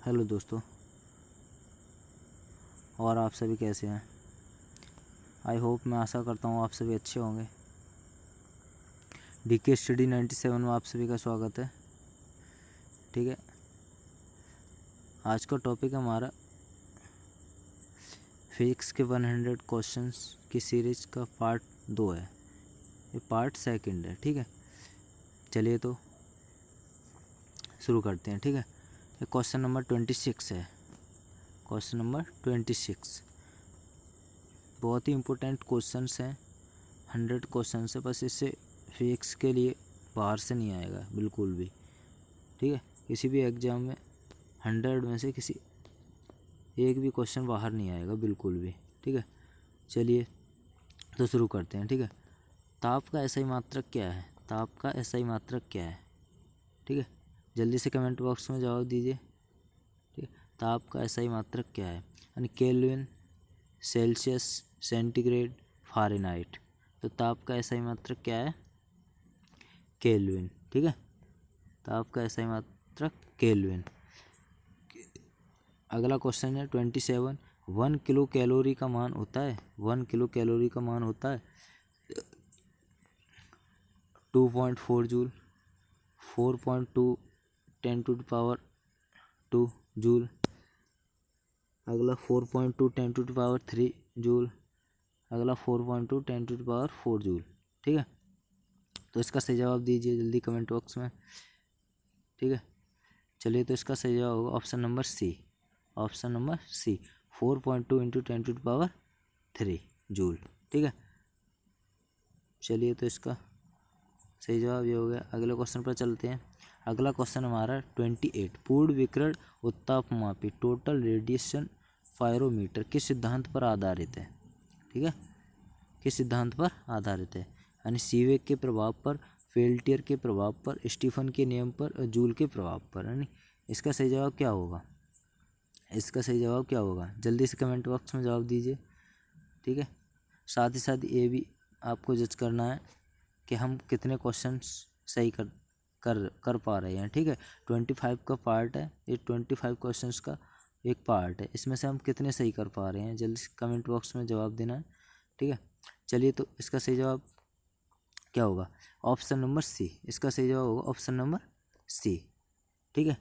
Hello दोस्तों, और आप सभी कैसे हैं। आई होप, मैं आशा करता हूँ आप सभी अच्छे होंगे। डीके स्टडी 97 में आप सभी का स्वागत है। ठीक है, आज का टॉपिक हमारा फिजिक्स के 100 क्वेश्चंस की सीरीज का पार्ट 2 है। ये पार्ट सेकंड है। ठीक है, चलिए तो शुरू करते हैं। ठीक है, ये क्वेश्चन नंबर 26 है। क्वेश्चन नंबर 26 बहुत ही इम्पोर्टेंट क्वेश्चंस हैं। 100 क्वेश्चन है, बस इससे फिजिक्स के लिए बाहर से नहीं आएगा बिल्कुल भी। ठीक है, किसी भी एग्ज़ाम में 100 में से किसी एक भी क्वेश्चन बाहर नहीं आएगा बिल्कुल भी। ठीक है, चलिए तो शुरू करते हैं। ठीक है, ताप का एसआई मात्रक क्या है? ताप का एसआई मात्रक क्या है? ठीक है, जल्दी से कमेंट बॉक्स में जवाब दीजिए। ठीक है, ताप का एसआई मात्रक क्या है? यानी केल्विन, सेल्सियस, सेंटीग्रेड, फ़ारेनहाइट। तो ताप का एसआई मात्रक क्या है? केल्विन। ठीक है, ताप का एसआई मात्रक केल्विन। अगला क्वेश्चन है 27। 1 किलो कैलोरी का मान होता है 1 किलो कैलोरी का मान होता है 2.4 जूल, 4.2 10⁻² जूल। अगला 4.2 10⁻³ जूल। अगला 4.2 10⁻⁴ जूल। ठीक है, तो इसका सही जवाब दीजिए जल्दी कमेंट बॉक्स में। ठीक है, चलिए तो इसका सही जवाब होगा option number C. Option number C 4.2 × 10⁻³ joule. ठीक है, चलिए तो इसका सही जवाब ये हो गया। अगले क्वेश्चन पर चलते हैं। अगला क्वेश्चन हमारा 28। पूर्ण विकिरण उत्तापमापी टोटल रेडिएशन पायरोमीटर किस सिद्धांत पर आधारित है? ठीक है, किस सिद्धांत पर आधारित है? यानी सीवेक के प्रभाव पर, पेल्टियर के प्रभाव पर, स्टीफन के नियम पर और जूल के प्रभाव पर। यानी इसका सही जवाब क्या होगा? इसका सही जवाब क्या होगा? जल्दी से कमेंट बॉक्स में जवाब दीजिए। ठीक है, साथ ही साथ ये भी आपको जज करना है कि हम कितने क्वेश्चंस सही कर पा रहे हैं। ठीक है, 25 का पार्ट है ये, 25 क्वेश्चंस का एक पार्ट है। इसमें से हम कितने सही कर पा रहे हैं, जल्दी से कमेंट बॉक्स में जवाब देना है। ठीक है, चलिए तो इसका सही जवाब क्या होगा? Option number C. इसका सही जवाब होगा ऑप्शन नंबर सी। ठीक है,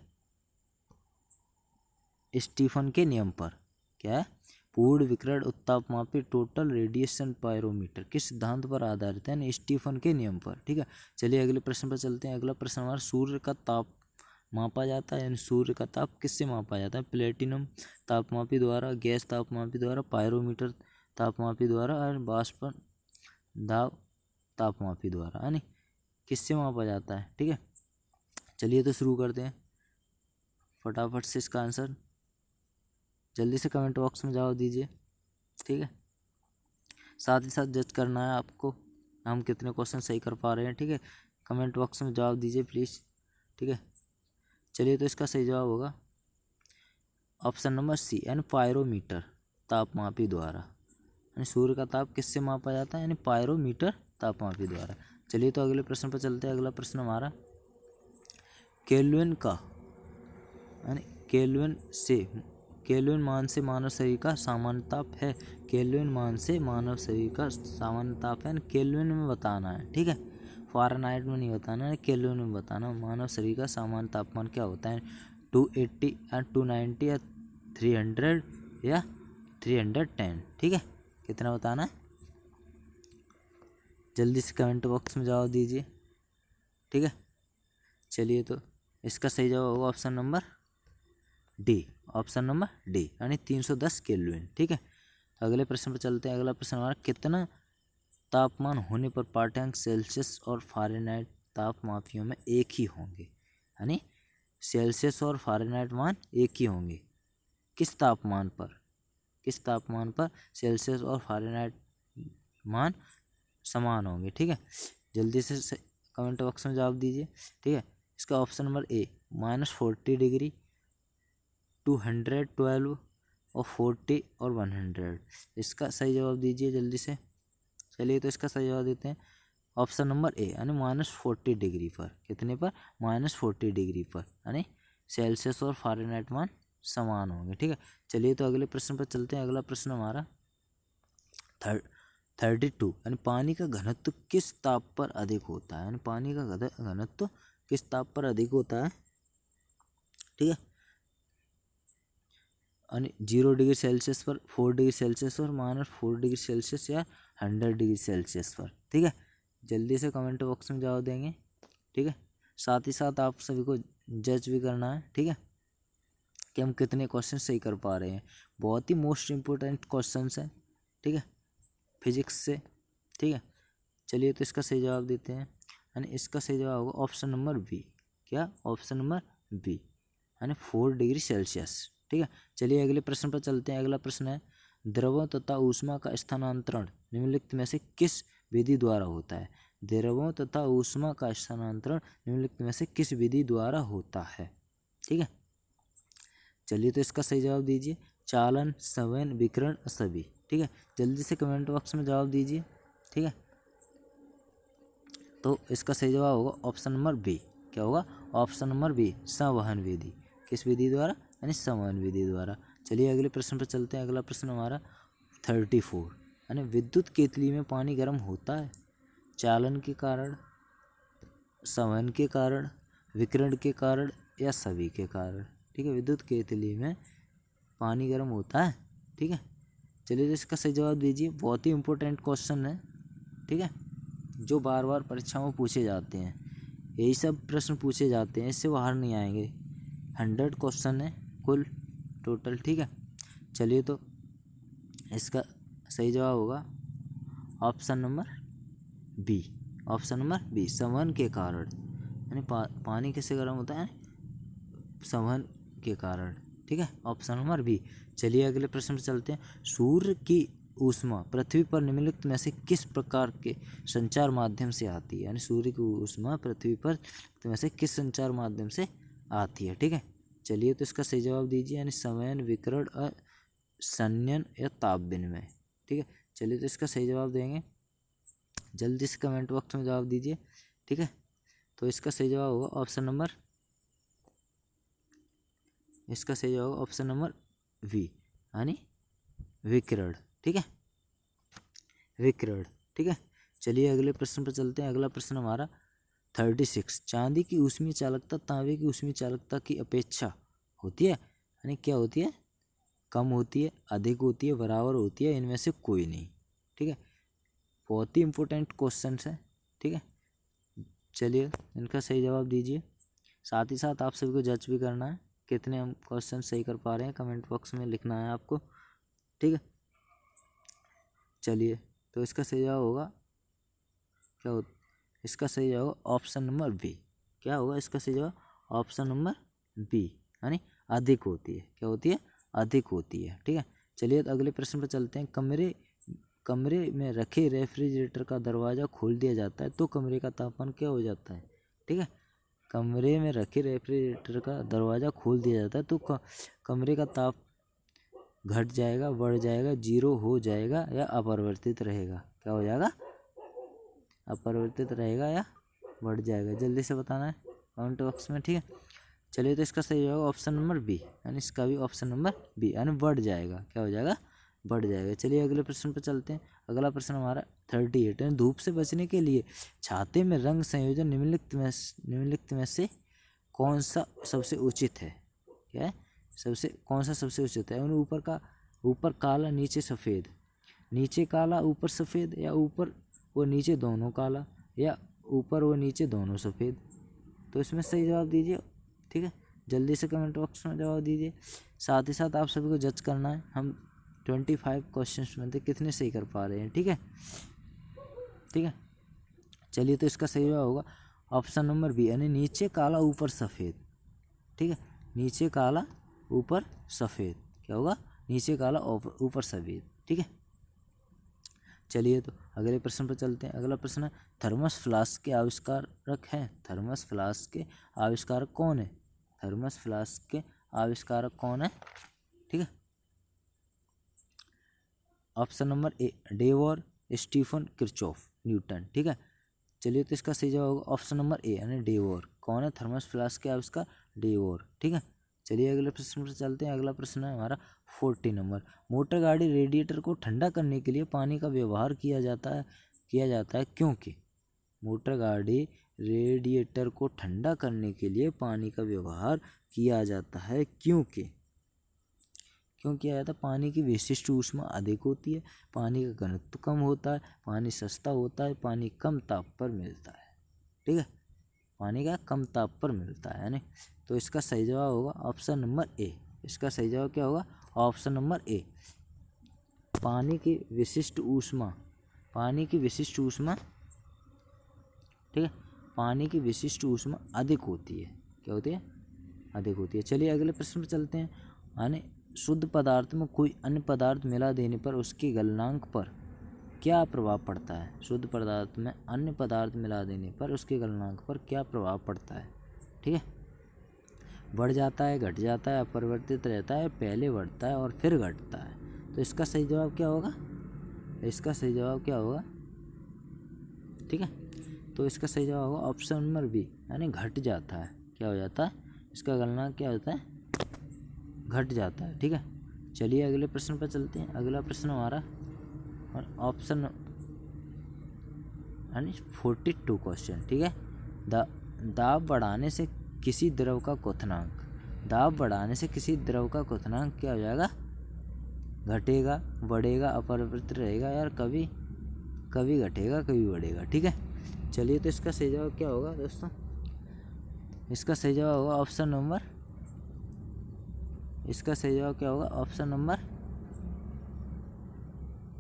स्टीफन के नियम पर। क्या है? पूर्ण विकिरण उत्तापमापी टोटल रेडिएशन पायरोमीटर किस सिद्धांत पर आधारित है? स्टीफन के नियम पर। ठीक है, चलिए अगले प्रश्न पर चलते हैं। अगला प्रश्न हमारा सूर्य का ताप मापा जाता है, यानी सूर्य का ताप किससे मापा जाता है? प्लेटिनम तापमापी द्वारा, गैस तापमापी द्वारा, पायरोमीटर तापमापी द्वारा और बाष्प दाब तापमापी द्वारा। यानी किससे मापा जाता है? ठीक है, चलिए तो शुरू करते हैं फटाफट से इसका आंसर जल्दी से कमेंट बॉक्स में जवाब दीजिए। ठीक है, साथ ही साथ जज करना है आपको हम कितने क्वेश्चन सही कर पा रहे हैं। ठीक है, कमेंट बॉक्स में जवाब दीजिए प्लीज़। ठीक है, चलिए तो इसका सही जवाब होगा ऑप्शन नंबर सी, यानी पायरोमीटर तापमापी द्वारा। यानी सूर्य का ताप किससे मापा जाता है? यानी पायरोमीटर तापमापी द्वारा। चलिए तो अगले प्रश्न पर चलते हैं। अगला प्रश्न हमारा केल्विन का, यानी केल्विन मान से मानव शरीर का सामान्य ताप है। केल्विन मान से मानव शरीर का सामान्य ताप है, केल्विन में बताना है। ठीक है, फ़ारेनहाइट में नहीं बताना है, केल्विन में बताना। मानव शरीर का सामान्य तापमान क्या होता है? 280 या 290 या 300 या 310। ठीक है, कितना बताना है? जल्दी से कमेंट बॉक्स में जवाब दीजिए। ठीक है, चलिए तो इसका सही जवाब होगा option number D. Option number D, यानी 310 केल्विन। ठीक है, अगले प्रश्न पर चलते हैं। अगला प्रश्न हमारा कितना तापमान होने पर पाठ्यांक सेल्सियस और फ़ारेनहाइट तापमापियों में एक ही होंगे? यानी सेल्सियस और फ़ारेनहाइट मान एक ही होंगे। किस तापमान पर? किस तापमान पर सेल्सियस और फ़ारेनहाइट मान समान होंगे? ठीक है, जल्दी से कमेंट बॉक्स में जवाब दीजिए। ठीक है, इसका ऑप्शन नंबर ए -40 डिग्री, 212 और 40 और 100। इसका सही जवाब दीजिए जल्दी से। चलिए तो इसका सही जवाब देते हैं ऑप्शन नंबर ए, यानी -40 डिग्री पर। कितने पर? -40 डिग्री पर, यानी सेल्सियस और फ़ारेनहाइट मान समान होंगे। ठीक है, चलिए तो अगले प्रश्न पर चलते हैं। अगला प्रश्न हमारा 32, यानी पानी का घनत्व किस ताप पर अधिक होता है, यानी पानी का घनत्व किस ताप पर अधिक होता है। ठीक है, यानी 0 डिग्री सेल्सियस पर, 4 डिग्री सेल्सियस पर, -4 डिग्री सेल्सियस या 100 डिग्री सेल्सियस पर। ठीक है, जल्दी से कमेंट बॉक्स में जवाब देंगे। ठीक है, साथ ही साथ आप सभी को जज भी करना है। ठीक है, कि हम कितने क्वेश्चन सही कर पा रहे हैं। बहुत ही मोस्ट इम्पोर्टेंट क्वेश्चन है। ठीक है, फिजिक्स से। ठीक है, चलिए तो इसका सही जवाब देते हैं, यानी इसका सही जवाब होगा ऑप्शन नंबर बी। क्या, ऑप्शन नंबर बी, यानी 4 डिग्री सेल्सियस। ठीक है, चलिए अगले प्रश्न पर चलते हैं। अगला प्रश्न है, द्रवों तथा ऊष्मा का स्थानांतरण निम्नलिखित में से किस विधि द्वारा होता है। द्रवों तथा ऊष्मा का स्थानांतरण निम्नलिखित में से किस विधि द्वारा होता है। ठीक है, चलिए तो इसका सही जवाब दीजिए। चालन, संवहन, विकिरण, सभी। ठीक है, जल्दी से कमेंट बॉक्स में जवाब दीजिए। ठीक है, तो इसका सही जवाब होगा ऑप्शन नंबर बी। क्या होगा, ऑप्शन नंबर बी, संवहन विधि। किस विधि द्वारा, यानी संवहन विधि द्वारा। चलिए अगले प्रश्न पर चलते हैं। अगला प्रश्न हमारा 34, यानी विद्युत केतली में पानी गर्म होता है चालन के कारण, संवहन के कारण, विकिरण के कारण या सभी के कारण। ठीक है, विद्युत केतली में पानी गर्म होता है। ठीक है, चलिए इसका सही जवाब दीजिए। बहुत ही इम्पोर्टेंट क्वेश्चन है। ठीक है, जो बार बार परीक्षाओं में पूछे जाते हैं, यही सब प्रश्न पूछे जाते हैं, इससे बाहर नहीं आएंगे। 100 क्वेश्चन है कुल टोटल। ठीक है, चलिए तो इसका सही जवाब होगा option number B. Option number B, संवहन के कारण, यानी पानी कैसे गर्म होता है, संवहन के कारण। ठीक है, ऑप्शन नंबर बी। चलिए अगले प्रश्न पर चलते हैं। सूर्य की ऊष्मा पृथ्वी पर निम्नलिखित में से किस प्रकार के संचार माध्यम से आती है, यानी सूर्य की ऊष्मा पृथ्वी पर में से किस संचार माध्यम से आती है। ठीक है, चलिए तो इसका सही जवाब दीजिए, यानी संवहन, विकिरण, संयन या ताप विनिमय। ठीक है, चलिए तो इसका सही जवाब देंगे। जल्दी से कमेंट बॉक्स में जवाब दीजिए। ठीक है, तो इसका सही जवाब होगा ऑप्शन नंबर, इसका सही जवाब होगा ऑप्शन नंबर वी, यानी विकिरण। ठीक है, विकिरण। ठीक है, चलिए अगले प्रश्न पर चलते हैं। अगला प्रश्न हमारा 36, चांदी की ऊष्मीय चालकता तांबे की ऊष्मीय चालकता की अपेक्षा होती है, यानी क्या होती है, कम होती है, अधिक होती है, बराबर होती है, इनमें से कोई नहीं। ठीक है, बहुत ही इंपॉर्टेंट क्वेश्चन है। ठीक है, चलिए इनका सही जवाब दीजिए। साथ ही साथ आप सभी को जज भी करना है, कितने हम क्वेश्चन सही कर पा रहे हैं, कमेंट बॉक्स में लिखना है आपको। ठीक है, चलिए तो इसका सही जवाब होगा, क्या हो, इसका सही जवाब होगा ऑप्शन नंबर बी। क्या होगा इसका सही जवाब, ऑप्शन नंबर बी, यानी अधिक होती है। क्या होती है, अधिक होती है। ठीक है, चलिए तो अगले प्रश्न पर चलते हैं। कमरे में रखे रेफ्रिजरेटर का दरवाज़ा खोल दिया जाता है तो कमरे का तापमान क्या हो जाता है। ठीक है, कमरे में रखे रेफ्रिजरेटर का दरवाज़ा खोल दिया जाता है तो कमरे का ताप घट जाएगा, बढ़ जाएगा, 0 हो जाएगा या अपरिवर्तित रहेगा। क्या हो जाएगा, अपरिवर्तित रहेगा या बढ़ जाएगा। जल्दी से बताना है कमेंट बॉक्स में। ठीक है, चलिए तो इसका सही होगा ऑप्शन नंबर बी, यानी इसका भी ऑप्शन नंबर बी, यानी बढ़ जाएगा। क्या हो जाएगा, बढ़ जाएगा। चलिए अगले प्रश्न पर चलते हैं। अगला प्रश्न हमारा 38, यानी धूप से बचने के लिए छाते में रंग संयोजन निम्नलिखित में से कौन सा सबसे उचित है। क्या है, कौन सा सबसे उचित है, ऊपर काला नीचे सफ़ेद, नीचे काला ऊपर सफ़ेद, या ऊपर व नीचे दोनों काला, या ऊपर व नीचे दोनों सफ़ेद। तो इसमें सही जवाब दीजिए। ठीक है, जल्दी से कमेंट बॉक्स में जवाब दीजिए। साथ ही साथ आप सभी को जज करना है, हम 25 क्वेश्चन में थे, कितने सही कर पा रहे हैं। ठीक है, ठीक है, चलिए तो इसका सही जवाब होगा ऑप्शन नंबर बी, यानी नीचे काला ऊपर सफ़ेद। ठीक है, नीचे काला ऊपर सफ़ेद। क्या होगा, नीचे काला ऊपर सफ़ेद। ठीक है, चलिए तो अगले प्रश्न पर चलते हैं। अगला प्रश्न है, थर्मस फ्लास्क के आविष्कारक हैं। थर्मस फ्लास्क के आविष्कारक कौन है, थर्मस फ्लास्क के आविष्कारक कौन है। ठीक है, ऑप्शन नंबर ए, डेवोर, स्टीफन किर्चॉफ, न्यूटन। ठीक है, चलिए तो इसका सही जवाब होगा ऑप्शन नंबर ए, यानी डेवोर। कौन है थर्मस फ्लास्क के आविष्कार, डेवोर। ठीक है, चलिए अगले प्रश्न पर चलते हैं। अगला प्रश्न है हमारा 40 नंबर। मोटर गाड़ी रेडिएटर को ठंडा करने के लिए पानी का व्यवहार किया जाता है क्योंकि। मोटर गाड़ी रेडिएटर को ठंडा करने के लिए पानी का व्यवहार किया जाता है क्योंकि। क्यों किया जाता है? पानी की विशिष्ट ऊष्मा अधिक होती है, पानी का घनत्व कम होता है, पानी सस्ता होता है, पानी कम ताप पर मिलता है। ठीक है, पानी का कम ताप पर मिलता है यानी। तो इसका सही जवाब होगा ऑप्शन नंबर ए। इसका सही जवाब क्या होगा? ऑप्शन नंबर ए। पानी की विशिष्ट ऊष्मा, पानी की विशिष्ट ऊष्मा, ठीक है, पानी की विशिष्ट ऊष्मा अधिक होती है। क्या होती है? अधिक होती है। चलिए अगले प्रश्न पर चलते हैं। यानी शुद्ध पदार्थ में कोई अन्य पदार्थ मिला देने पर उसके गलनांक पर क्या प्रभाव पड़ता है? शुद्ध पदार्थ में अन्य पदार्थ मिला देने पर उसके गलनांक पर क्या प्रभाव पड़ता है? ठीक है, बढ़ जाता है, घट जाता है, अपरिवर्तित रहता है, पहले बढ़ता है और फिर घटता है। तो इसका सही जवाब क्या होगा? इसका सही जवाब क्या होगा? ठीक है, तो इसका सही जवाब होगा ऑप्शन नंबर बी, यानी घट जाता है। क्या हो जाता है? इसका गलनांक क्या होता है? घट जाता है। ठीक है, चलिए अगले प्रश्न पर चलते हैं। अगला प्रश्न हमारा और ऑप्शन यानी 42 क्वेश्चन। ठीक है, दाब बढ़ाने से किसी द्रव का क्वथनांक, दाब बढ़ाने से किसी द्रव का क्वथनांक क्या हो जाएगा? घटेगा, बढ़ेगा, अपरिवर्तित रहेगा यार, कभी कभी घटेगा, कभी बढ़ेगा। ठीक है, चलिए तो इसका सही जवाब क्या होगा दोस्तों? इसका सही जवाब होगा ऑप्शन नंबर, इसका सही जवाब क्या होगा? ऑप्शन नंबर,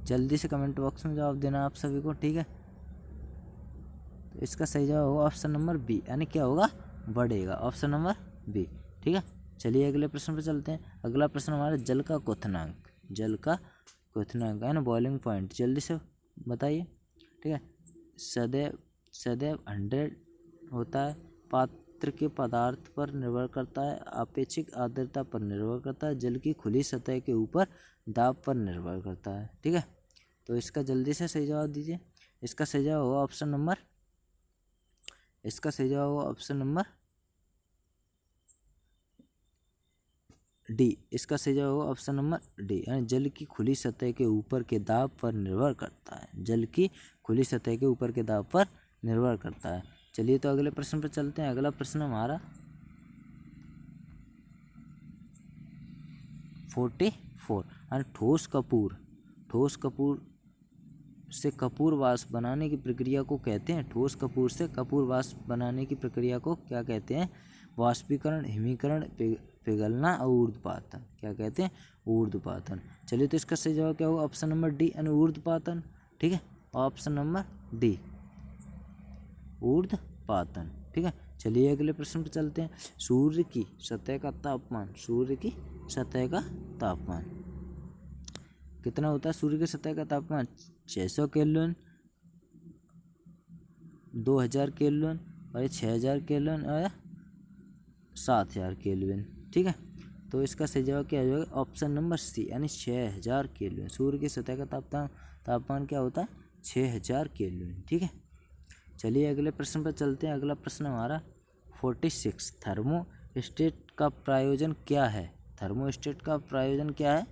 जल्दी से कमेंट बॉक्स में जवाब देना आप सभी को। ठीक है, तो इसका सही जवाब होगा ऑप्शन नंबर बी, यानी क्या होगा? बढ़ेगा। Option number B. ठीक है, चलिए अगले प्रश्न पर चलते हैं। अगला प्रश्न हमारा जल का क्वथनांक, जल का क्वथनांक है ना, बॉइलिंग पॉइंट, जल्दी से बताइए। ठीक है, सदैव 100 होता है, पात्र के पदार्थ पर निर्भर करता है, आपेक्षिक आर्द्रता पर निर्भर करता है, जल की खुली सतह के ऊपर दाब पर निर्भर करता है। ठीक है, तो इसका जल्दी से सही जवाब दीजिए। इसका सही जवाब होगा ऑप्शन नंबर, इसका सही जवाब होगा ऑप्शन नंबर डी। इसका सही जवाब होगा ऑप्शन नंबर डी, यानी जल की खुली सतह के ऊपर के दाब पर निर्भर करता है, जल की खुली सतह के ऊपर के दाब पर निर्भर करता है। चलिए तो अगले प्रश्न पर चलते हैं। अगला प्रश्न हमारा 44, यानी ठोस कपूर, ठोस कपूर से कपूर वाष्प बनाने की प्रक्रिया को कहते हैं, ठोस कपूर से कपूर वाष्प बनाने की प्रक्रिया को क्या कहते हैं? वाष्पीकरण, हिमीकरण, पिघलना और ऊर्ध्वपातन। क्या कहते हैं? ऊर्ध्वपातन। चलिए तो इसका सही जवाब क्या होगा? ऑप्शन नंबर डी, यानी ऊर्ध्वपातन। ठीक है, ऑप्शन नंबर डी, ऊर्ध्वपातन। ठीक है, चलिए अगले प्रश्न पर चलते हैं। सूर्य की सतह का तापमान, सूर्य की सतह का तापमान कितना होता है? सूर्य की सतह का तापमान 600 केल्विन, 2000 केल्विन और 6000 केल्विन और 7000 केल्विन। ठीक है, तो इसका सही जवाब क्या हो जाएगा? ऑप्शन नंबर सी, यानी 6000 केल्विन। सूर्य की सतह का तापमान क्या होता है? 6000 केल्विन। ठीक है, चलिए अगले प्रश्न पर चलते हैं। अगला प्रश्न हमारा 46, थर्मोस्टेट का प्रयोजन क्या है? थर्मोस्टेट का प्रयोजन क्या है?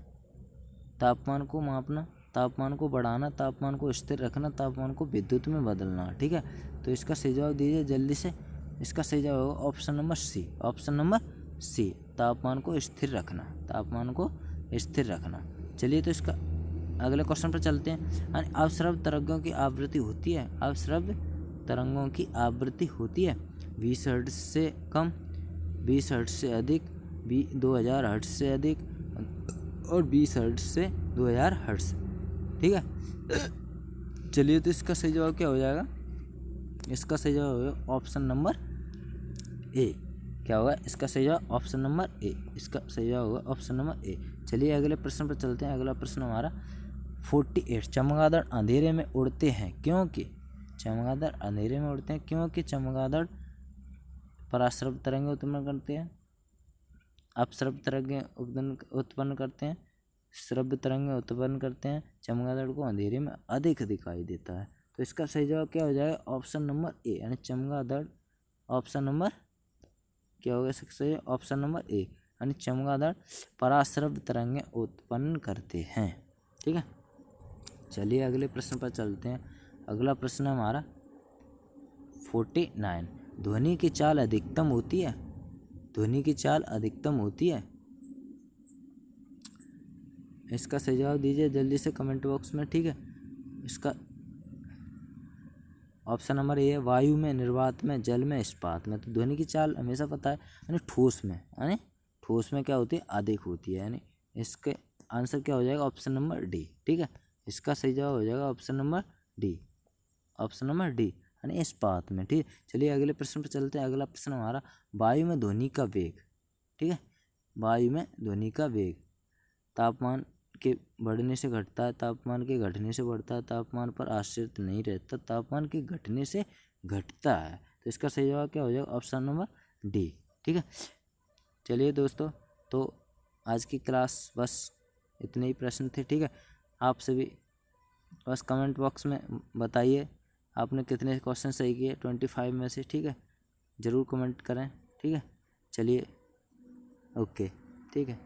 तापमान को मापना, तापमान को बढ़ाना, तापमान को स्थिर रखना, तापमान को विद्युत में बदलना। ठीक है, तो इसका सही जवाब दीजिए जल्दी से। इसका सही जवाब होगा option number C, option number C, तापमान को स्थिर रखना, तापमान को स्थिर रखना। चलिए तो इसका अगले क्वेश्चन पर चलते हैं। अवस्रव तरंगों की आवृत्ति होती है, अवस्रव तरंगों की आवृत्ति होती है 20 हर्ट्ज से कम, 20 हर्ट्ज से अधिक, 2000 हर्ट्ज से अधिक और 20 हर्ट्ज से 2000 हर्ट्ज। ठीक है, चलिए तो इसका सही जवाब क्या हो जाएगा? इसका सही जवाब होगा ऑप्शन नंबर ए। क्या होगा? इसका सही जवाब ऑप्शन नंबर ए, इसका सही जवाब होगा ऑप्शन नंबर ए। चलिए अगले प्रश्न पर चलते हैं। अगला प्रश्न हमारा 48, चमगादड़ अंधेरे में उड़ते हैं क्योंकि, चमगादड़ अंधेरे में उड़ते हैं क्योंकि चमगादड़ पराश्रव तरंगें उत्पन्न करते हैं, अपश्रव तरंगें उत्पन्न करते हैं, श्रव्य तरंगें उत्पन्न करते हैं, चमगादड़ को अंधेरे में अधिक दिखाई देता है। तो इसका सही जवाब क्या हो जाएगा? ऑप्शन नंबर ए, यानी चमगादड़। ऑप्शन नंबर क्या होगा इसका सही? ऑप्शन नंबर ए, यानी चमगादड़ पराश्रव्य तरंगें उत्पन्न करते हैं। ठीक है, चलिए अगले प्रश्न पर चलते हैं। अगला प्रश्न हमारा 49। ध्वनि की चाल अधिकतम होती है। ध्वनि की चाल अधिकतम होती है। इसका सही जवाब दीजिए जल्दी से कमेंट बॉक्स में। ठीक है, इसका ऑप्शन नंबर ए है वायु में, निर्वात में, जल में, इस्पात में। तो ध्वनि की चाल हमेशा पता है यानी ठोस में, यानी ठोस में क्या होती है, अधिक होती है। यानी इसके आंसर क्या हो जाएगा, ऑप्शन नंबर डी। ठीक है, इसका सही जवाब हो जाएगा option number D. Option number D यानी इस्पात में। ठीक है, चलिए अगले प्रश्न पर चलते हैं। अगला प्रश्न हमारा वायु में ध्वनि का वेग। ठीक है, वायु में ध्वनि का वेग तापमान के बढ़ने से घटता है, तापमान के घटने से बढ़ता है, तापमान पर आश्रित नहीं रहता, तापमान के घटने से घटता है। तो इसका सही जवाब क्या हो जाएगा, ऑप्शन नंबर डी। ठीक है, चलिए दोस्तों, तो आज की क्लास बस इतने ही प्रश्न थे। ठीक है, आप सभी बस कमेंट बॉक्स में बताइए आपने कितने क्वेश्चन सही किए 25 में से। ठीक है, ज़रूर कमेंट करें। ठीक है, चलिए ओके। ठीक है।